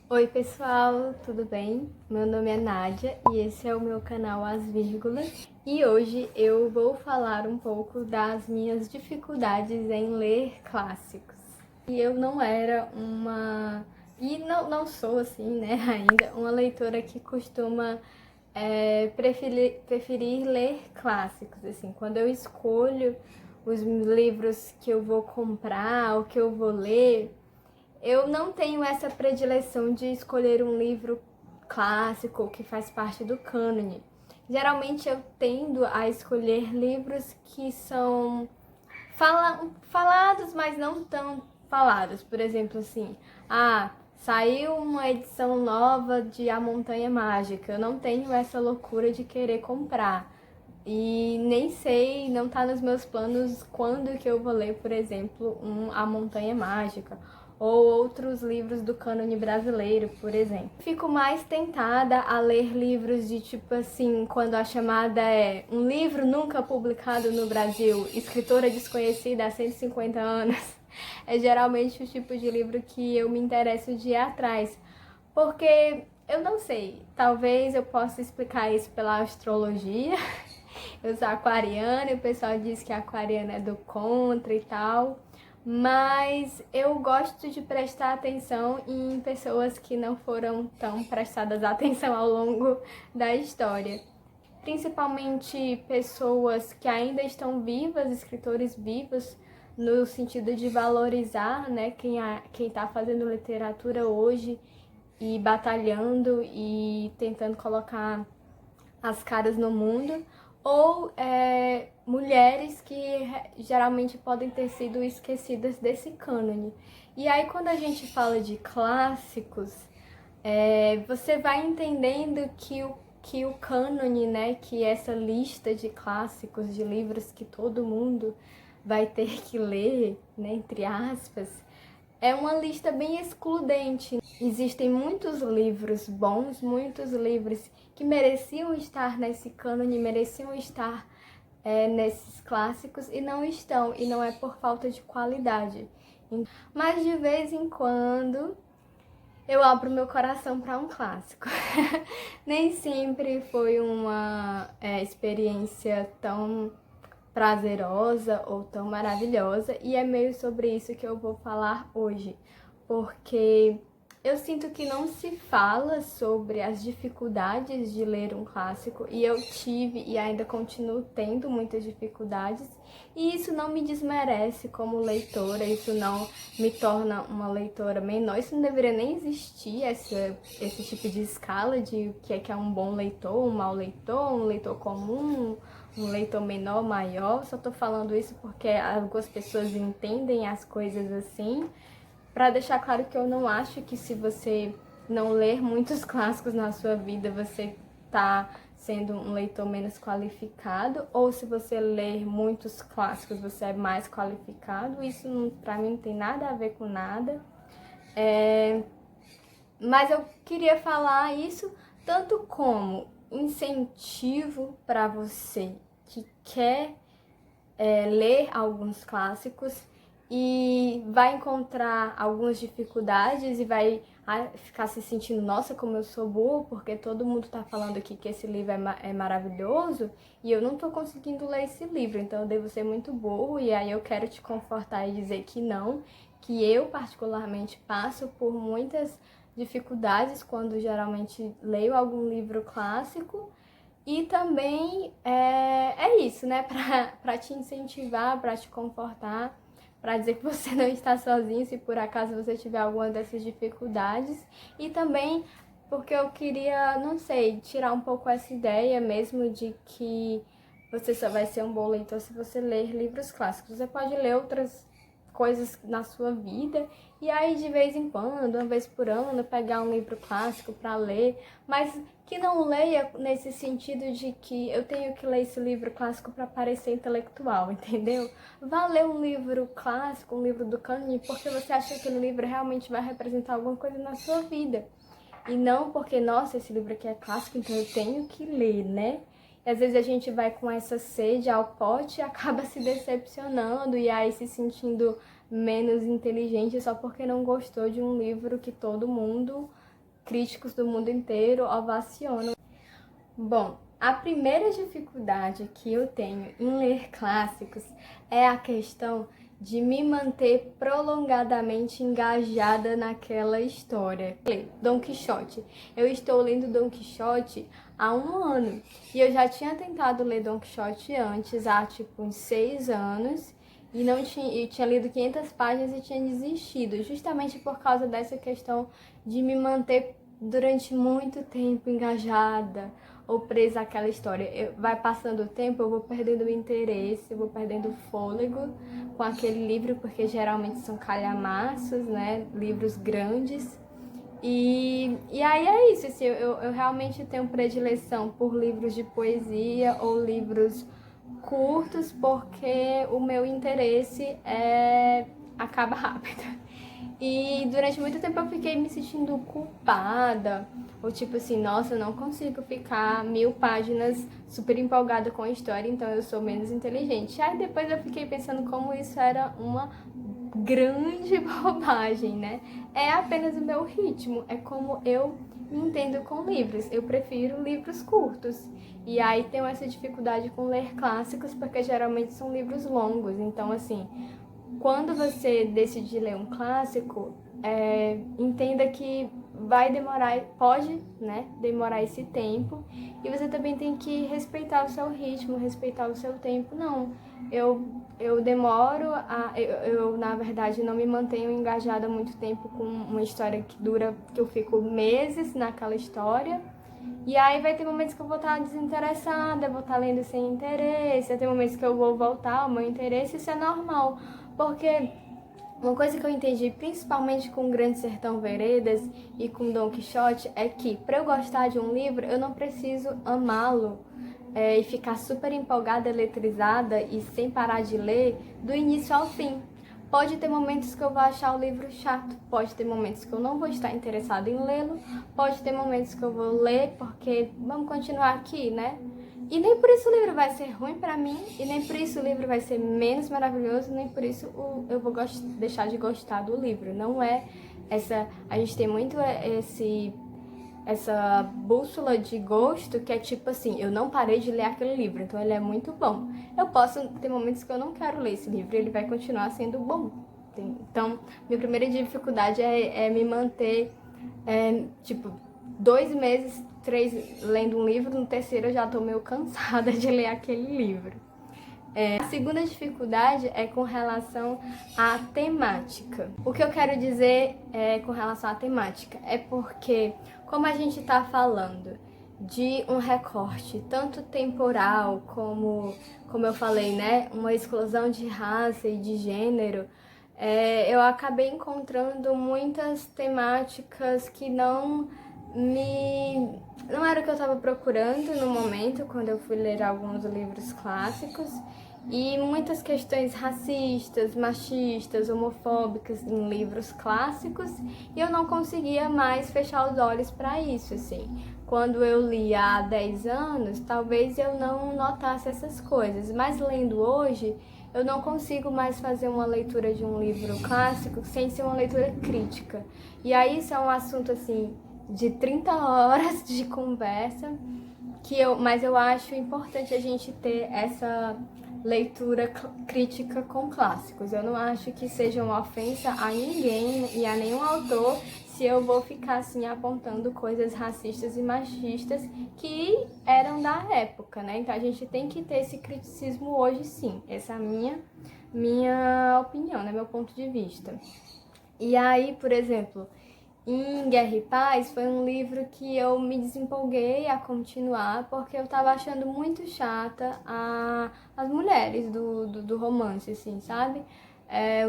Oi pessoal, tudo bem? Meu nome é Nádia e esse é o meu canal As Vírgulas e hoje eu vou falar um pouco das minhas dificuldades em ler clássicos. E eu não era não sou assim, né, ainda, uma leitora que costuma preferir ler clássicos, assim, quando eu escolho os livros que eu vou comprar ou que eu vou ler, eu não tenho essa predileção de escolher um livro clássico que faz parte do cânone. Geralmente eu tendo a escolher livros que são falados, mas não tão falados. Por exemplo, assim, saiu uma edição nova de A Montanha Mágica. Eu não tenho essa loucura de querer comprar. E nem sei, não tá nos meus planos quando que eu vou ler, por exemplo, A Montanha Mágica ou outros livros do cânone brasileiro, por exemplo. Fico mais tentada a ler livros de tipo assim, quando a chamada é um livro nunca publicado no Brasil, escritora desconhecida há 150 anos. É geralmente o tipo de livro que eu me interesso de ir atrás, porque eu não sei, talvez eu possa explicar isso pela astrologia. Eu sou aquariana e o pessoal diz que a aquariana é do contra e tal. Mas eu gosto de prestar atenção em pessoas que não foram tão prestadas atenção ao longo da história. Principalmente pessoas que ainda estão vivas, escritores vivos, no sentido de valorizar, né, quem está fazendo literatura hoje e batalhando e tentando colocar as caras no mundo, ou mulheres que geralmente podem ter sido esquecidas desse cânone. E aí, quando a gente fala de clássicos, você vai entendendo que o cânone, né, que essa lista de clássicos, de livros que todo mundo vai ter que ler, né, entre aspas, é uma lista bem excludente. Existem muitos livros bons, muitos livros que mereciam estar nesse cânone, mereciam estar nesses clássicos e não estão, e não é por falta de qualidade. Mas de vez em quando eu abro meu coração para um clássico. Nem sempre foi uma experiência tão prazerosa ou tão maravilhosa, e é meio sobre isso que eu vou falar hoje, porque eu sinto que não se fala sobre as dificuldades de ler um clássico, e eu tive e ainda continuo tendo muitas dificuldades, e isso não me desmerece como leitora, isso não me torna uma leitora menor, isso não deveria nem existir, esse tipo de escala de o que é um bom leitor, um leitor comum, um leitor menor, maior. Só tô falando isso porque algumas pessoas entendem as coisas assim. Para deixar claro que eu não acho que se você não ler muitos clássicos na sua vida, você tá sendo um leitor menos qualificado, ou se você ler muitos clássicos, você é mais qualificado. Isso para mim não tem nada a ver com nada. Mas eu queria falar isso tanto como incentivo para você que quer ler alguns clássicos e vai encontrar algumas dificuldades e vai ficar se sentindo, nossa, como eu sou burro, porque todo mundo tá falando aqui que esse livro é maravilhoso e eu não tô conseguindo ler esse livro, então eu devo ser muito burro. E aí eu quero te confortar e dizer que não, que eu particularmente passo por muitas dificuldades quando geralmente leio algum livro clássico. E também é isso, né? Pra te incentivar, pra te confortar, pra dizer que você não está sozinho se por acaso você tiver alguma dessas dificuldades. E também porque eu queria, não sei, tirar um pouco essa ideia mesmo de que você só vai ser um bom leitor se você ler livros clássicos. Você pode ler outras coisas na sua vida e aí de vez em quando, uma vez por ano, pegar um livro clássico para ler, mas que não leia nesse sentido de que eu tenho que ler esse livro clássico para parecer intelectual, entendeu? Vá ler um livro clássico, um livro do cânone, porque você acha que aquele livro realmente vai representar alguma coisa na sua vida. E não porque, nossa, esse livro aqui é clássico, então eu tenho que ler, né? E às vezes a gente vai com essa sede ao pote e acaba se decepcionando e aí se sentindo menos inteligente só porque não gostou de um livro que todo mundo críticos do mundo inteiro ovacionam. Bom, a primeira dificuldade que eu tenho em ler clássicos é a questão de me manter prolongadamente engajada naquela história. Dom Quixote. Eu estou lendo Dom Quixote há 1 ano e eu já tinha tentado ler Dom Quixote antes, há tipo uns 6 anos, e não tinha, eu tinha lido 500 páginas e tinha desistido, justamente por causa dessa questão de me manter durante muito tempo engajada ou presa àquela história. Vai passando o tempo, eu vou perdendo o interesse, eu vou perdendo o fôlego com aquele livro, porque geralmente são calhamaços, né? Livros grandes. E aí é isso, assim, eu realmente tenho predileção por livros de poesia ou livros curtos, porque o meu interesse acaba rápido. E durante muito tempo eu fiquei me sentindo culpada, ou tipo assim, nossa, eu não consigo ficar 1000 páginas super empolgada com a história, então eu sou menos inteligente. Aí depois eu fiquei pensando como isso era uma grande bobagem, né? É apenas o meu ritmo, é como eu me entendo com livros. Eu prefiro livros curtos. E aí tenho essa dificuldade com ler clássicos, porque geralmente são livros longos. Então, assim, quando você decidir ler um clássico, entenda que vai demorar, pode, né, demorar esse tempo, e você também tem que respeitar o seu ritmo, respeitar o seu tempo. Não, eu demoro, eu na verdade não me mantenho engajada muito tempo com uma história que dura, que eu fico meses naquela história. E aí vai ter momentos que eu vou estar desinteressada, eu vou estar lendo sem interesse, vai ter momentos que eu vou voltar ao meu interesse, isso é normal, porque uma coisa que eu entendi, principalmente com Grande Sertão Veredas e com Dom Quixote, é que para eu gostar de um livro, eu não preciso amá-lo e ficar super empolgada, eletrizada e sem parar de ler do início ao fim. Pode ter momentos que eu vou achar o livro chato, pode ter momentos que eu não vou estar interessada em lê-lo, pode ter momentos que eu vou ler porque vamos continuar aqui, né? E nem por isso o livro vai ser ruim pra mim, e nem por isso o livro vai ser menos maravilhoso, nem por isso eu vou deixar de gostar do livro. Não é essa... A gente tem muito essa bússola de gosto que é tipo assim, eu não parei de ler aquele livro, então ele é muito bom. Eu posso ter momentos que eu não quero ler esse livro e ele vai continuar sendo bom. Então, minha primeira dificuldade é me manter, tipo, 2 meses, 3 lendo um livro, no terceiro eu já tô meio cansada de ler aquele livro. A segunda dificuldade é com relação à temática. O que eu quero dizer com relação à temática é porque, como a gente está falando de um recorte tanto temporal como eu falei, né, uma exclusão de raça e de gênero, eu acabei encontrando muitas temáticas que não era o que eu estava procurando no momento, quando eu fui ler alguns livros clássicos, e muitas questões racistas, machistas, homofóbicas em livros clássicos, e eu não conseguia mais fechar os olhos para isso, assim. Quando eu li há 10 anos, talvez eu não notasse essas coisas, mas lendo hoje, eu não consigo mais fazer uma leitura de um livro clássico sem ser uma leitura crítica. E aí isso é um assunto, assim, de 30 horas de conversa, mas eu acho importante a gente ter essa leitura crítica com clássicos. Eu não acho que seja uma ofensa a ninguém e a nenhum autor se eu vou ficar assim apontando coisas racistas e machistas que eram da época, né? Então a gente tem que ter esse criticismo hoje, sim. Essa é a minha opinião, né? Meu ponto de vista. E aí, por exemplo, em Guerra e Paz foi um livro que eu me desempolguei a continuar porque eu tava achando muito chata as mulheres do romance, assim, sabe?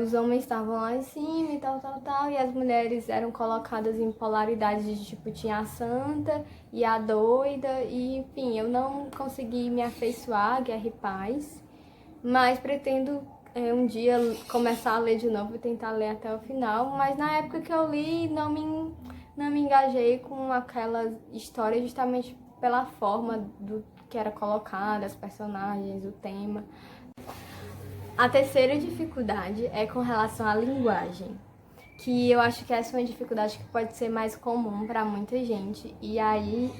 Os homens estavam lá em cima e tal, e as mulheres eram colocadas em polaridades de tipo, tinha a santa e a doida, e enfim, eu não consegui me afeiçoar a Guerra e Paz, mas pretendo um dia começar a ler de novo e tentar ler até o final, mas na época que eu li não me engajei com aquela história justamente pela forma do que era colocada, as personagens, o tema. A terceira dificuldade é com relação à linguagem. que eu acho que essa é uma dificuldade que pode ser mais comum para muita gente. E aí,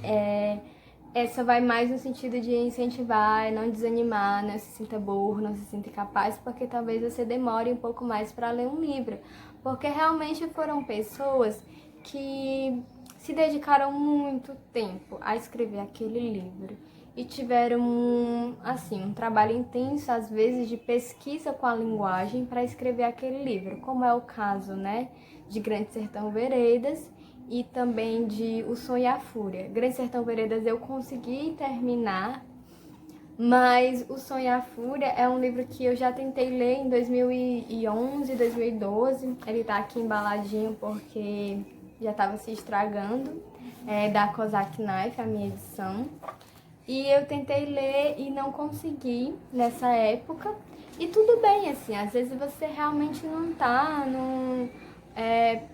essa vai mais no sentido de incentivar, não desanimar, não se sinta burro, não se sinta incapaz, porque talvez você demore um pouco mais para ler um livro. Porque realmente foram pessoas que se dedicaram muito tempo a escrever aquele livro e tiveram assim um trabalho intenso, às vezes, de pesquisa com a linguagem para escrever aquele livro, como é o caso, né, de Grande Sertão Veredas e também de O Sonho e a Fúria. Grande Sertão Veredas eu consegui terminar, mas O Sonho e a Fúria é um livro que eu já tentei ler em 2011, 2012. Ele tá aqui embaladinho porque já estava se estragando, da Kozak Knife, a minha edição. E eu tentei ler e não consegui nessa época. E tudo bem, assim, às vezes você realmente não tá num...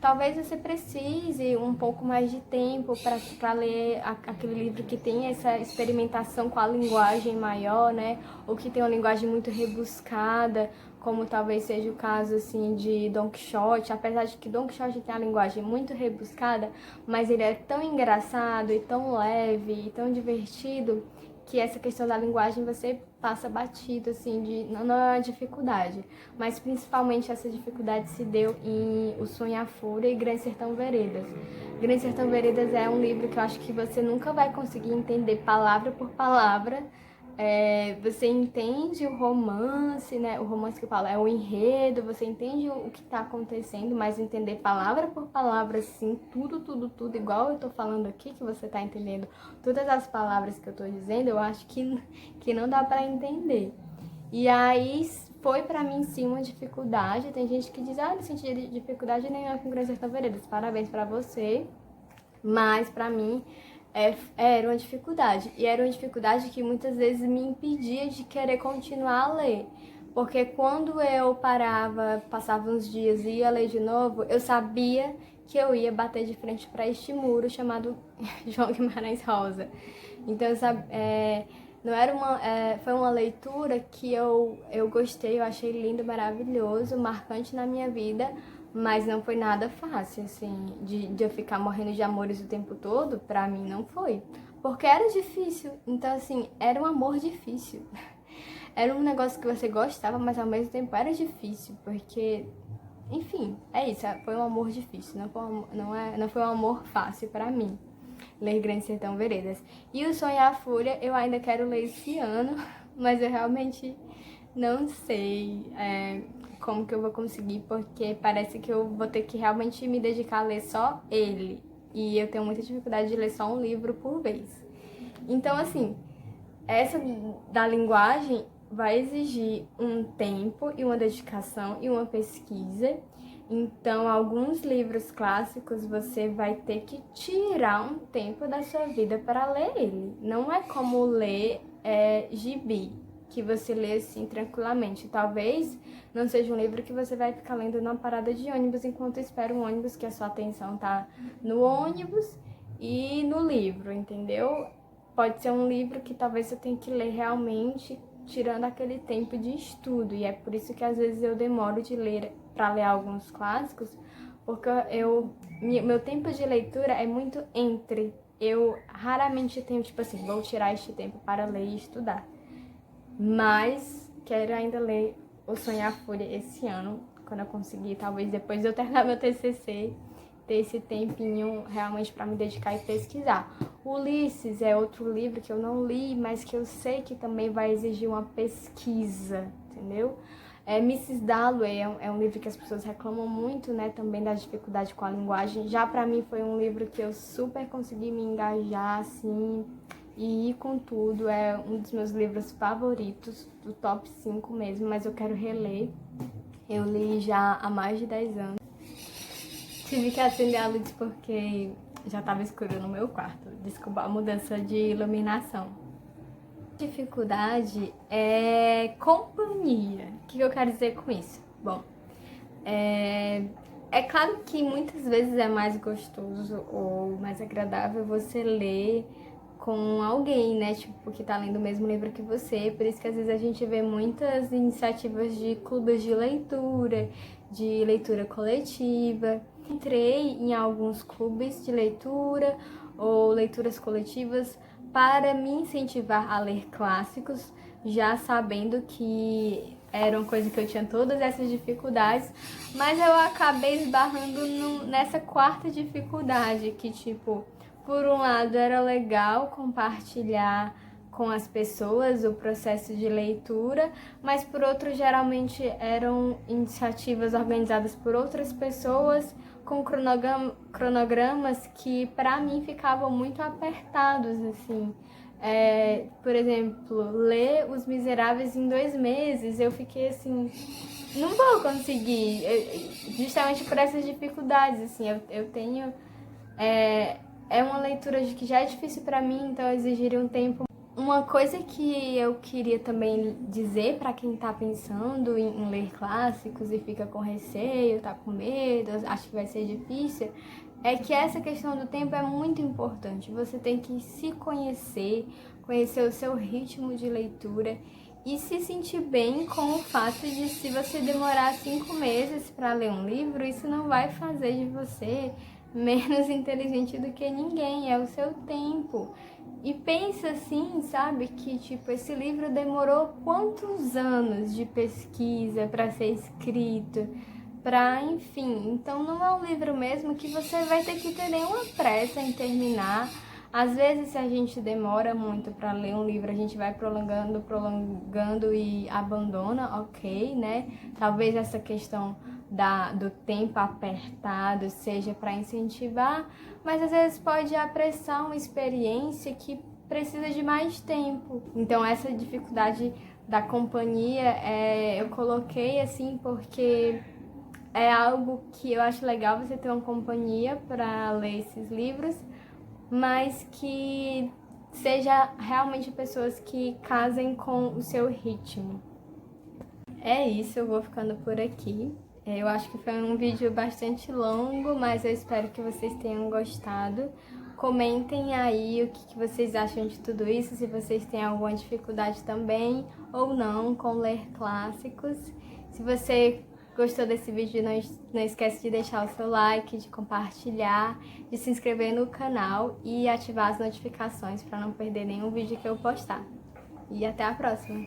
talvez você precise um pouco mais de tempo para ler aquele livro que tem essa experimentação com a linguagem maior, né? Ou que tem uma linguagem muito rebuscada, como talvez seja o caso assim de Don Quixote, apesar de que Don Quixote tem a linguagem muito rebuscada, mas ele é tão engraçado e tão leve e tão divertido que essa questão da linguagem você passa batido, assim, não é uma dificuldade, mas principalmente essa dificuldade se deu em O Sonho e a Fúria e Grande Sertão Veredas. Grande Sertão Veredas é um livro que eu acho que você nunca vai conseguir entender palavra por palavra. Você entende o romance, né? O romance que eu falo é o enredo, você entende o que está acontecendo, mas entender palavra por palavra, assim, tudo, igual eu tô falando aqui, que você tá entendendo todas as palavras que eu tô dizendo, eu acho que não dá para entender. E aí foi pra mim sim uma dificuldade. Tem gente que diz, não senti dificuldade nenhuma com Grande Sertão Veredas, parabéns pra você, mas pra mim era uma dificuldade. E era uma dificuldade que muitas vezes me impedia de querer continuar a ler. Porque quando eu parava, passava uns dias e ia ler de novo, eu sabia que eu ia bater de frente para este muro chamado João Guimarães Rosa. Então, não era foi uma leitura que eu gostei, eu achei lindo, maravilhoso, marcante na minha vida, mas não foi nada fácil, assim, de eu ficar morrendo de amores o tempo todo, pra mim não foi. Porque era difícil, então assim, era um amor difícil. Era um negócio que você gostava, mas ao mesmo tempo era difícil, porque, enfim, é isso, foi um amor difícil, não foi um amor fácil pra mim, ler Grande Sertão Veredas. E O Sonho e a Fúria eu ainda quero ler esse ano, mas eu realmente não sei como que eu vou conseguir, porque parece que eu vou ter que realmente me dedicar a ler só ele. E eu tenho muita dificuldade de ler só um livro por vez. Então, assim, essa da linguagem vai exigir um tempo e uma dedicação e uma pesquisa. Então, alguns livros clássicos você vai ter que tirar um tempo da sua vida para ler ele. Não é como ler gibi, que você lê assim tranquilamente. Talvez não seja um livro que você vai ficar lendo numa parada de ônibus enquanto espera um ônibus, que a sua atenção tá no ônibus e no livro, entendeu? Pode ser um livro que talvez você tenha que ler realmente tirando aquele tempo de estudo, e é por isso que às vezes eu demoro de ler para ler alguns clássicos, porque meu tempo de leitura é muito entre. Eu raramente tenho, tipo assim, vou tirar este tempo para ler e estudar. Mas quero ainda ler O Sonho e a Fúria esse ano, quando eu conseguir, talvez depois de eu terminar meu TCC, ter esse tempinho realmente para me dedicar e pesquisar. Ulisses é outro livro que eu não li, mas que eu sei que também vai exigir uma pesquisa, entendeu? Mrs. Dalloway é um livro que as pessoas reclamam muito, né, também da dificuldade com a linguagem. Já para mim foi um livro que eu super consegui me engajar, assim, e ir com tudo. É um dos meus livros favoritos, do top 5 mesmo, mas eu quero reler. Eu li já há mais de 10 anos. Tive que acender a luz porque já estava escuro no meu quarto. Desculpa a mudança de iluminação. Dificuldade é companhia. O que eu quero dizer com isso? Bom, é claro que muitas vezes é mais gostoso ou mais agradável você ler com alguém, né? Tipo, que tá lendo o mesmo livro que você. Por isso que às vezes a gente vê muitas iniciativas de clubes de leitura, de leitura coletiva. Entrei em alguns clubes de leitura ou leituras coletivas para me incentivar a ler clássicos, já sabendo que era uma coisa que eu tinha todas essas dificuldades, mas eu acabei esbarrando nessa quarta dificuldade, que tipo, por um lado era legal compartilhar com as pessoas o processo de leitura, mas por outro geralmente eram iniciativas organizadas por outras pessoas com cronogramas que para mim ficavam muito apertados, assim. Por exemplo, ler Os Miseráveis em 2 meses, eu fiquei assim, não vou conseguir, justamente por essas dificuldades, assim, eu tenho, é uma leitura que já é difícil para mim, então exigiria um tempo. Uma coisa que eu queria também dizer para quem está pensando em ler clássicos e fica com receio, tá com medo, acha que vai ser difícil, é que essa questão do tempo é muito importante. Você tem que se conhecer, conhecer o seu ritmo de leitura e se sentir bem com o fato de, se você demorar 5 meses para ler um livro, isso não vai fazer de você menos inteligente do que ninguém, é o seu tempo. E pensa assim, sabe, que tipo, esse livro demorou quantos anos de pesquisa para ser escrito, para, enfim, então não é um livro mesmo que você vai ter que ter nenhuma pressa em terminar. Às vezes, se a gente demora muito para ler um livro, a gente vai prolongando e abandona, ok, né? Talvez essa questão do tempo apertado seja para incentivar, mas às vezes pode apressar uma experiência que precisa de mais tempo. Então, essa dificuldade da companhia, eu coloquei assim porque é algo que eu acho legal você ter uma companhia para ler esses livros, mas que seja realmente pessoas que casem com o seu ritmo. É isso, eu vou ficando por aqui. Eu acho que foi um vídeo bastante longo, mas eu espero que vocês tenham gostado. Comentem aí o que vocês acham de tudo isso, se vocês têm alguma dificuldade também ou não com ler clássicos. Se você gostou desse vídeo, não esquece de deixar o seu like, de compartilhar, de se inscrever no canal e ativar as notificações para não perder nenhum vídeo que eu postar. E até a próxima!